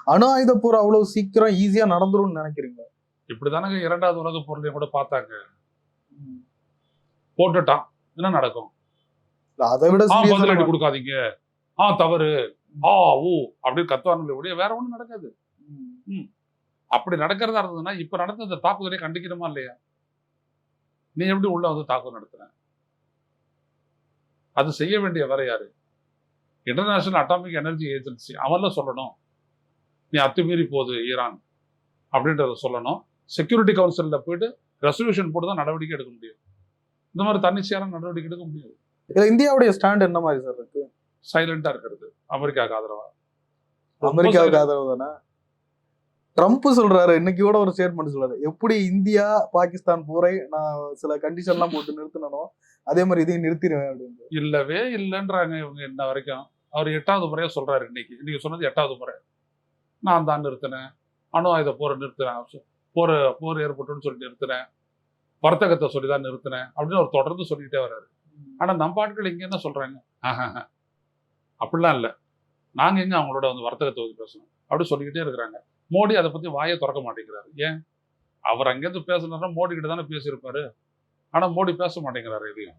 அணு ஆயுத போர் அவ்வளவு சீக்கிரம் ஈஸியா நடந்துரும்னு நினைக்கிறீங்க? இப்படிதானங்க இரண்டாவது உலக போர்லையும் கூட பார்த்தாங்க. போட்டுட்டான், என்ன நடக்கும்? அதை விட பதிலடி கொடுக்காதீங்க, தவறு, ஊ அப்படின்னு கத்துவானுங்களே ஒழிய வேற ஒண்ணும் நடக்காது. அப்படி நடக்கிறதா இருந்ததுன்னா இப்ப நடந்த இந்த தாக்குதலை கண்டிக்கணுமா இல்லையா? நீ எப்படி உள்ள வந்து தாக்குதல் நடத்துற? அது செய்ய வேண்டிய வேற யாரு? இன்டர்நேஷனல் அட்டாமிக் எனர்ஜி ஏஜென்சி அவன்ல சொல்லணும், நீ அத்துமீறி போகுது ஈரான் அப்படின்றத சொல்லணும். செக்யூரிட்டி கவுன்சில்ல போயிட்டு ரெசல்யூஷன் போட்டு தான் நடவடிக்கை எடுக்க முடியும். இந்த மாதிரி தன்னிச்சையான நடவடிக்கை எடுக்க முடியாது. இந்தியாவுடைய ஸ்டாண்ட் என்ன மாதிரி சார் இருக்கு? சைலண்டா இருக்கிறது. அமெரிக்காவுக்கு ஆதரவா. அமெரிக்காவுக்கு ஆதரவு தானே. ட்ரம்ப் சொல்றாரு, இன்னைக்கு கூட ஒரு ஸ்டேட்மெண்ட் சொல்றாரு, எப்படி இந்தியா பாகிஸ்தான் போரை நான் சில கண்டிஷன் எல்லாம் போட்டு நிறுத்தினோ அதே மாதிரி இதையும் நிறுத்திடுவேன் அப்படின்னு. இல்லவே இல்லைன்றாங்க இவங்க இன்ன வரைக்கும். அவர் 8வது முறையா சொல்றாரு. இன்னைக்கு சொன்னது 8வது முறை. நான் தான் நிறுத்தினேன், அணு ஆயுத போரை நிறுத்தினேன், போர் ஏற்பட்டுன்னு சொல்லி நிறுத்தினேன், வர்த்தகத்தை சொல்லிதான் நிறுத்தினேன் அப்படின்னு அவர் தொடர்ந்து சொல்லிக்கிட்டே வர்றாரு. ஆனா நம்ம ஆட்கள் இங்க என்ன சொல்றாங்க, அப்படிலாம் இல்லை, நாங்க எங்க அவங்களோட வந்து வர்த்தகத்தை பத்தி பேசணும் அப்படி சொல்லிக்கிட்டே இருக்கிறாங்க. மோடி அதை பத்தி வாயை திறக்க மாட்டேங்கிறாரு. ஏன்? அவர் அங்கேருந்து பேசணும்னா மோடி கிட்ட தானே பேசியிருப்பாரு. ஆனா மோடி பேச மாட்டேங்கிறாரு எதையும்.